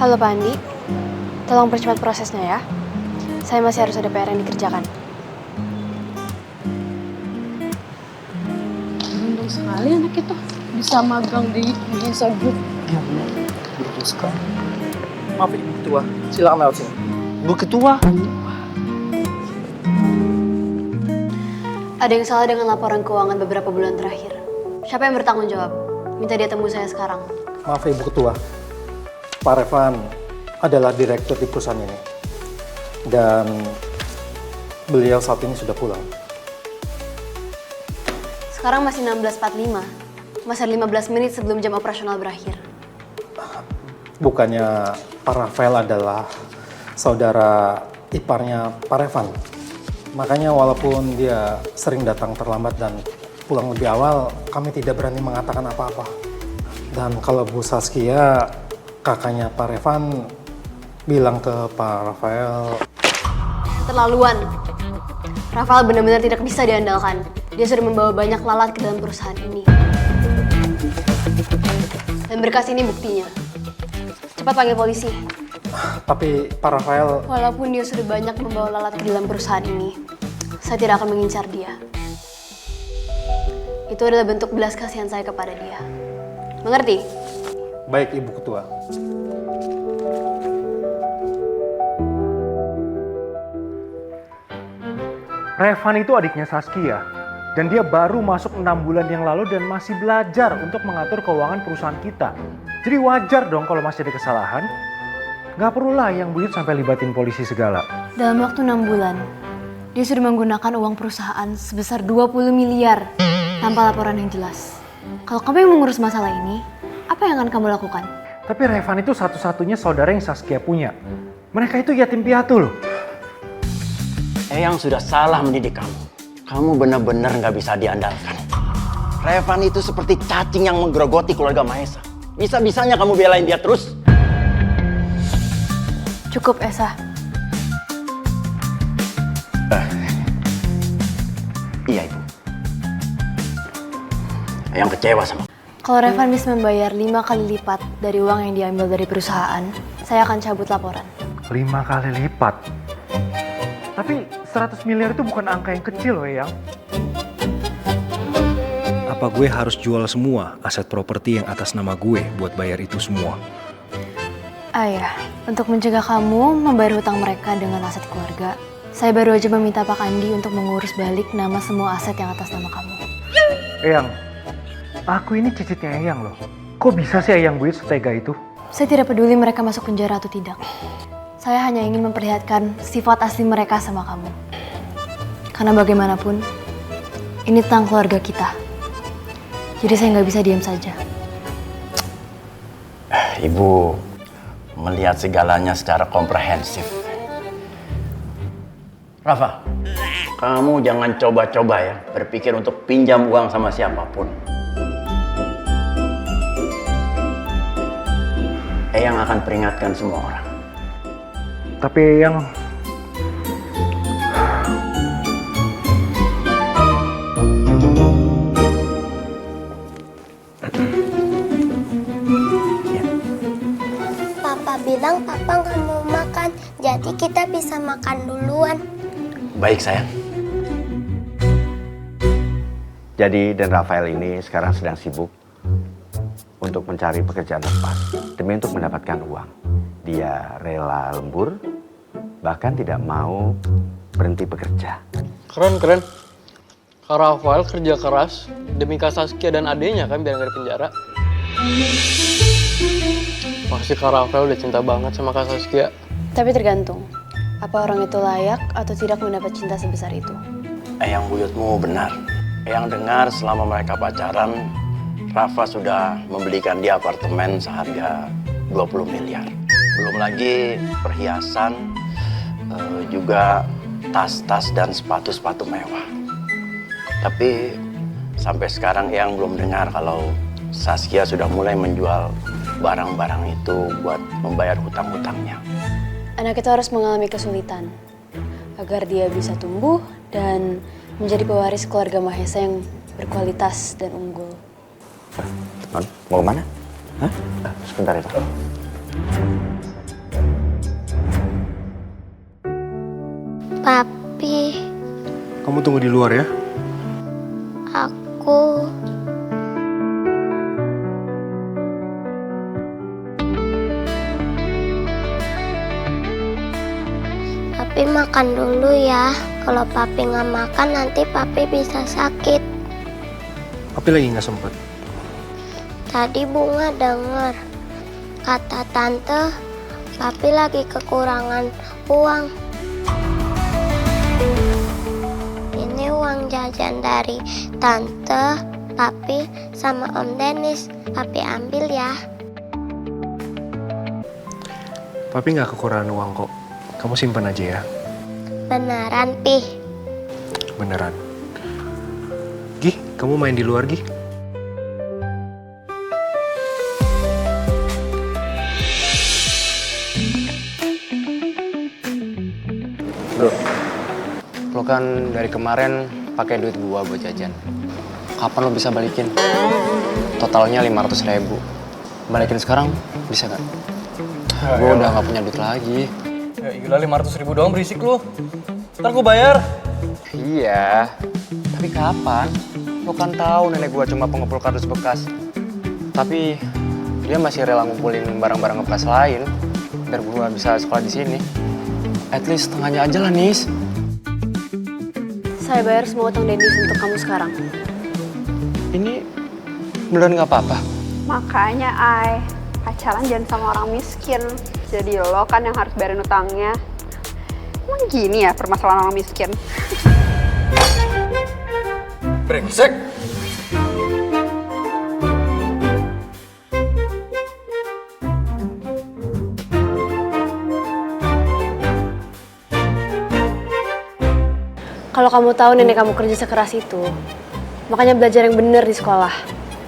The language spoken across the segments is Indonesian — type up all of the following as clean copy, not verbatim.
Halo Pak Andi, tolong percepat prosesnya ya. Saya masih harus ada PR yang dikerjakan. Beruntung sekali anak itu bisa magang di Giza Group. Iya benar, betul sekali. Maaf Ibu Ketua, silakan lewat sini. Ibu Ketua. Ada yang salah dengan laporan keuangan beberapa bulan terakhir. Siapa yang bertanggung jawab? Minta dia temui saya sekarang. Maaf Ibu Ketua, Pak Revan adalah direktur di perusahaan ini. Dan beliau saat ini sudah pulang. Sekarang masih 16.45. Masih 15 menit sebelum jam operasional berakhir. Bukannya Pak Rafael adalah saudara iparnya Pak Revan. Makanya walaupun dia sering datang terlambat dan pulang lebih awal, kami tidak berani mengatakan apa-apa. Dan kalau Bu Saskia, kakaknya Pak Revan, bilang ke Pak Rafael... Keterlaluan. Rafael benar-benar tidak bisa diandalkan. Dia sudah membawa banyak lalat ke dalam perusahaan ini. Dan berkas ini buktinya. Cepat panggil polisi. Tapi Pak Rafael... Walaupun dia sudah banyak membawa lalat ke dalam perusahaan ini, saya tidak akan mengincar dia. Itu adalah bentuk belas kasihan saya kepada dia. Mengerti? Baik Ibu Ketua. Revan itu adiknya Saskia. Dan dia baru masuk 6 bulan yang lalu dan masih belajar untuk mengatur keuangan perusahaan kita. Jadi wajar dong kalau masih ada kesalahan. Nggak perlulah yang buyut sampai libatin polisi segala. Dalam waktu 6 bulan, dia sudah menggunakan uang perusahaan sebesar 20 miliar tanpa laporan yang jelas. Kalau kamu yang mengurus masalah ini, apa yang akan kamu lakukan? Tapi Revan itu satu-satunya saudara yang Saskia punya. Mereka itu yatim piatu loh. Eyang sudah salah mendidik kamu. Kamu benar-benar nggak bisa diandalkan. Revan itu seperti cacing yang menggerogoti keluarga Mahesa. Bisa-bisanya kamu belain dia terus. Cukup, Esa. Iya, Ibu. Eyang kecewa sama. Kalau Revan bisa membayar 5 kali lipat dari uang yang diambil dari perusahaan, saya akan cabut laporan. 5 kali lipat. Tapi 100 miliar itu bukan angka yang kecil loh, Yang. Apa gue harus jual semua aset properti yang atas nama gue buat bayar itu semua? Ayah, untuk mencegah kamu membayar hutang mereka dengan aset keluarga, saya baru aja meminta Pak Andi untuk mengurus balik nama semua aset yang atas nama kamu. Eyang, aku ini cicitnya Eyang loh. Kok bisa sih Eyang buyut setega itu? Saya tidak peduli mereka masuk penjara atau tidak. Saya hanya ingin memperlihatkan sifat asli mereka sama kamu. Karena bagaimanapun, ini tentang keluarga kita. Jadi saya nggak bisa diam saja. Ibu melihat segalanya secara komprehensif. Rafa, kamu jangan coba-coba ya berpikir untuk pinjam uang sama siapapun. Eyang akan peringatkan semua orang. Tapi Eyang... Papa bilang papa nggak mau makan, jadi kita bisa makan duluan. Baik sayang. Jadi dan Rafael ini sekarang sedang sibuk untuk mencari pekerjaan lepas demi untuk mendapatkan uang. Dia rela lembur, bahkan tidak mau berhenti bekerja. Keren. Kak Rafael kerja keras demi Kak Saskia dan adenya kan biar nggak di penjara. Pasti Kak Rafael udah cinta banget sama Kak Saskia. Tapi tergantung, apa orang itu layak atau tidak mendapat cinta sebesar itu. Eyang buyutmu benar. Eyang dengar selama mereka pacaran, Rafa sudah membelikan dia apartemen seharga 20 miliar. Belum lagi perhiasan, juga tas-tas dan sepatu-sepatu mewah. Tapi sampai sekarang Eyang belum dengar kalau Saskia sudah mulai menjual barang-barang itu buat membayar hutang-hutangnya. Anak itu harus mengalami kesulitan agar dia bisa tumbuh dan menjadi pewaris keluarga Mahesa yang berkualitas dan unggul. Non, mau kemana? Hah? Sebentar itu. Papi, Kamu tunggu di luar ya. aku... Papi makan dulu ya. Kalau papi nggak makan nanti papi bisa sakit. Papi lagi nggak sempet. Tadi Bunga dengar kata tante, papi lagi kekurangan uang. Ini uang jajan dari tante, papi, sama Om Dennis. Papi ambil ya. Papi nggak kekurangan uang kok. Kamu simpan aja ya. Beneran, Pi. Beneran. Gih, kamu main di luar, Gih. Bro, lo kan dari kemarin pakai duit gua buat jajan. Kapan lo bisa balikin? Totalnya 500.000. Balikin sekarang bisa gak? Gua udah gak punya duit lagi. Ya gila 500.000 doang berisik lu. Ntar gue bayar. Iya, tapi kapan? Lo kan tahu nenek gua cuma pengepul kardus bekas. Tapi dia masih rela ngumpulin barang-barang bekas lain biar gua bisa sekolah di sini. At least setengahnya aja lah, Nis. Saya bayar semua utang Dennis untuk kamu sekarang. Ini beneran nggak apa-apa? Makanya, pacaran jangan sama orang miskin. Jadi lo kan yang harus bayarin utangnya. Emang gini ya permasalahan orang miskin? Brengsek. Kalau kamu tahu nenek kamu kerja sekeras itu, makanya belajar yang benar di sekolah.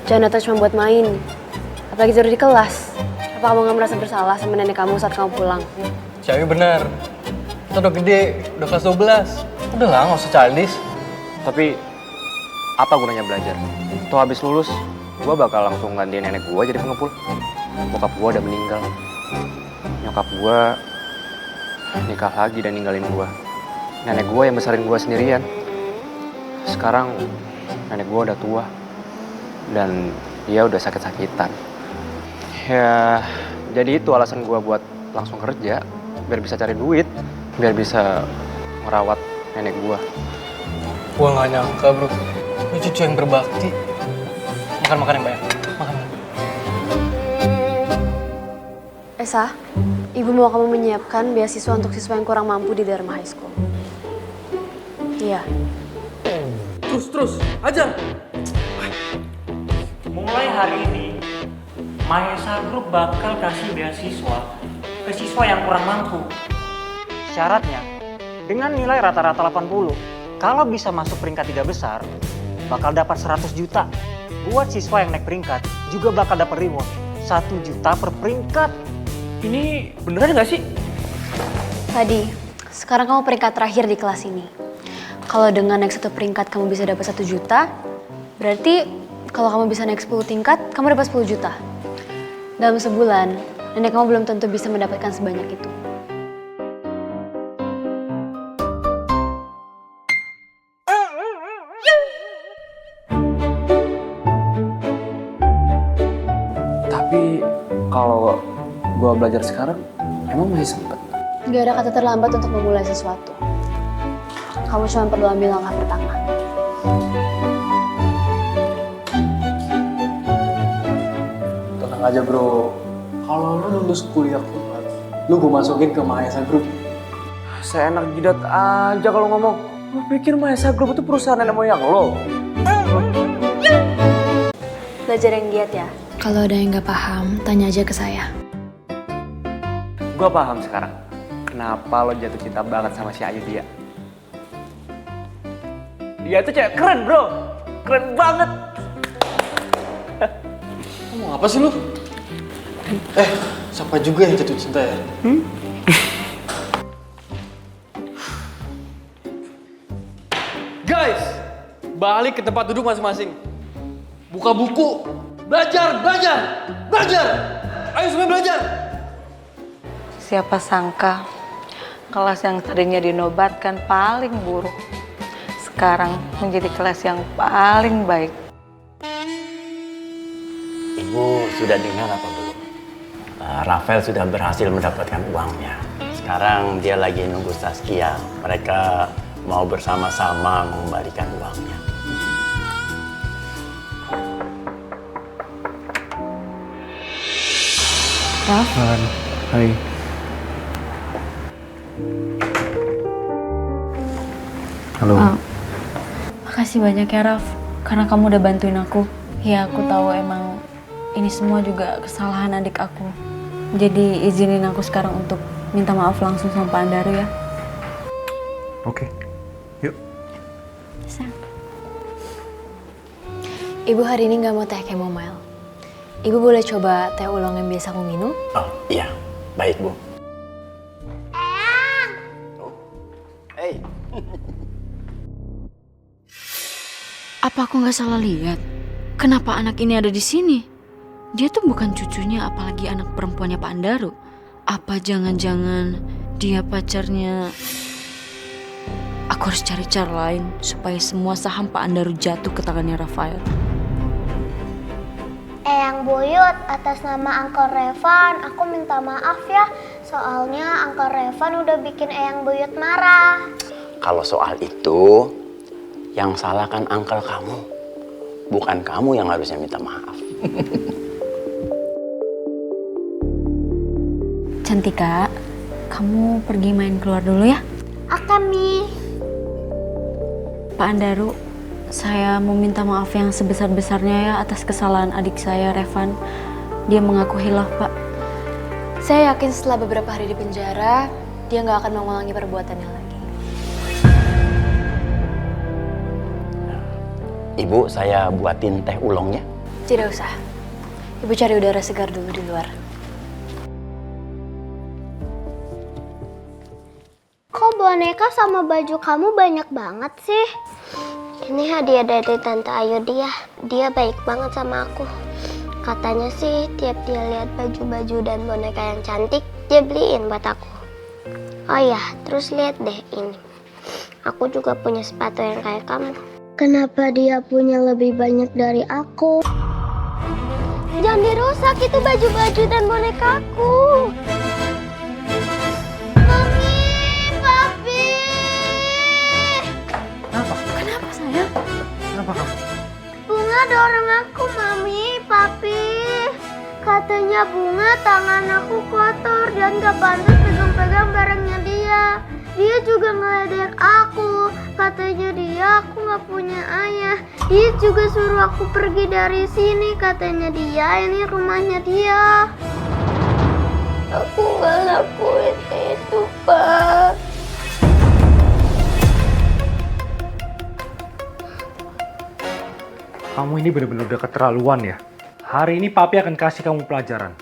Jangan datang cuma buat main. Apalagi tidur di kelas. Apa kamu nggak merasa bersalah sama nenek kamu saat kamu pulang? Si Ayu bener. Kita udah gede, udah kelas 12. Udah lah, gak usah childish. Tapi apa gunanya belajar? Tuh habis lulus, gua bakal langsung gantiin nenek gua jadi pengepul. Bokap gua udah meninggal. Nyokap gua nikah lagi dan ninggalin gua. Nenek gua yang besarin gua sendirian. Sekarang nenek gua udah tua dan dia udah sakit-sakitan. Ya, jadi itu alasan gua buat langsung kerja biar bisa cari duit, biar bisa merawat nenek gua. Gua gak nyangka bro, lu cucu yang berbakti. Makan yang banyak, makan. Esa, ibu mau kamu menyiapkan beasiswa untuk siswa yang kurang mampu di Dharma High School. Iya. Terus, ajar. Mulai hari ini, Mahesa Group bakal kasih beasiswa ke siswa yang kurang mampu. Syaratnya, dengan nilai rata-rata 80, kalau bisa masuk peringkat 3 besar, bakal dapat 100 juta. Buat siswa yang naik peringkat, juga bakal dapat reward 1 juta per peringkat. Ini beneran gak sih? Tadi, sekarang kamu peringkat terakhir di kelas ini. Kalau dengan naik 1 peringkat kamu bisa dapat 1 juta, berarti kalau kamu bisa naik 10 tingkat, kamu dapat 10 juta. Dalam sebulan, nenek kamu belum tentu bisa mendapatkan sebanyak itu. Tapi kalau gua belajar sekarang, emang masih sempet? Gak ada kata terlambat untuk memulai sesuatu. Kamu cuma perlu ambil langkah pertama. Tenang aja bro, kalau lu lulus kuliah keluar, lu gue masukin ke Mahesa Group. Saya enak jidat aja kalau ngomong. Lu pikir Mahesa Group itu perusahaan nenek moyang lo? Belajar yang giat ya. Kalau ada yang gak paham, tanya aja ke saya. Gua paham sekarang. Kenapa lo jatuh cinta banget sama si Ayu dia? Dia itu cewek keren bro, keren banget. Ngomong apa sih lu? Siapa juga yang jatuh cinta ya? Guys, balik ke tempat duduk masing-masing. Buka buku, belajar. Ayo semua belajar. Siapa sangka kelas yang tadinya dinobatkan paling buruk, sekarang menjadi kelas yang paling baik. Ibu sudah dengar apa belum? Rafael sudah berhasil mendapatkan uangnya. Sekarang dia lagi nunggu Saskia. Mereka mau bersama-sama mengembalikan uangnya. Raf? Hai. Halo. Makasih banyak ya Raf, karena kamu udah bantuin aku. Ya aku tahu emang ini semua juga kesalahan adik aku. Jadi izinin aku sekarang untuk minta maaf langsung sama Pak Andaru ya. Oke, yuk. Bisa. Ibu hari ini nggak mau teh chamomile. Ibu boleh coba teh oolong yang biasa aku minum? Oh iya, baik Bu. Hey. Apa aku nggak salah lihat? Kenapa anak ini ada di sini? Dia tuh bukan cucunya, apalagi anak perempuannya Pak Andaru. Apa jangan-jangan dia pacarnya? Aku harus cari cara lain supaya semua saham Pak Andaru jatuh ke tangannya Rafael. Eyang Buyut, atas nama Uncle Revan, aku minta maaf ya. Soalnya Uncle Revan udah bikin Eyang Buyut marah. Kalau soal itu, yang salah kan uncle kamu. Bukan kamu yang harusnya minta maaf. Cantika, kamu pergi main keluar dulu ya. Akami. Pak Andaru, saya mau minta maaf yang sebesar-besarnya ya atas kesalahan adik saya, Revan. Dia mengaku hilaf, Pak. Saya yakin setelah beberapa hari di penjara, dia nggak akan mengulangi perbuatannya lagi. Ibu, saya buatin teh oolongnya. Tidak usah. Ibu cari udara segar dulu di luar. Kok boneka sama baju kamu banyak banget sih? Ini hadiah dari Tante Ayu dia. Dia baik banget sama aku. Katanya sih tiap dia lihat baju-baju dan boneka yang cantik, dia beliin buat aku. Oh ya, terus lihat deh ini. Aku juga punya sepatu yang kayak kamu. Kenapa dia punya lebih banyak dari aku? Jangan dirusak, itu baju-baju dan bonekaku. Mami, Papi. Kenapa sayang? Kenapa kamu? Bunga dorong aku, Mami, Papi. Katanya Bunga tangan aku kotor dan gak pantas pegang-pegang barangnya dia. Dia juga ngeledek aku. Katanya dia aku gak punya ayah. Dia juga suruh aku pergi dari sini. Katanya dia ini rumahnya dia. Aku gak lakuin itu, Pak. Kamu ini benar-benar udah keterlaluan ya. Hari ini Papi akan kasih kamu pelajaran.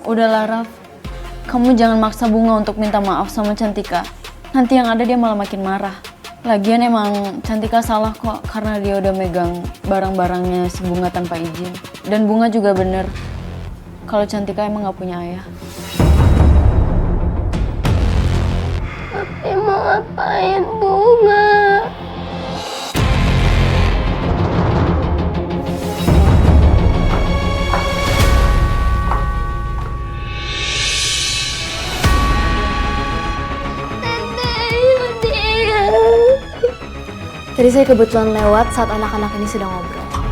Udahlah Raf. Kamu jangan maksa Bunga untuk minta maaf sama Cantika. Nanti yang ada dia malah makin marah. Lagian emang Cantika salah kok karena dia udah megang barang-barangnya si Bunga tanpa izin. Dan Bunga juga bener kalau Cantika emang gak punya ayah. Tapi mau ngapain Bunga? Tadi saya kebetulan lewat saat anak-anak ini sedang ngobrol.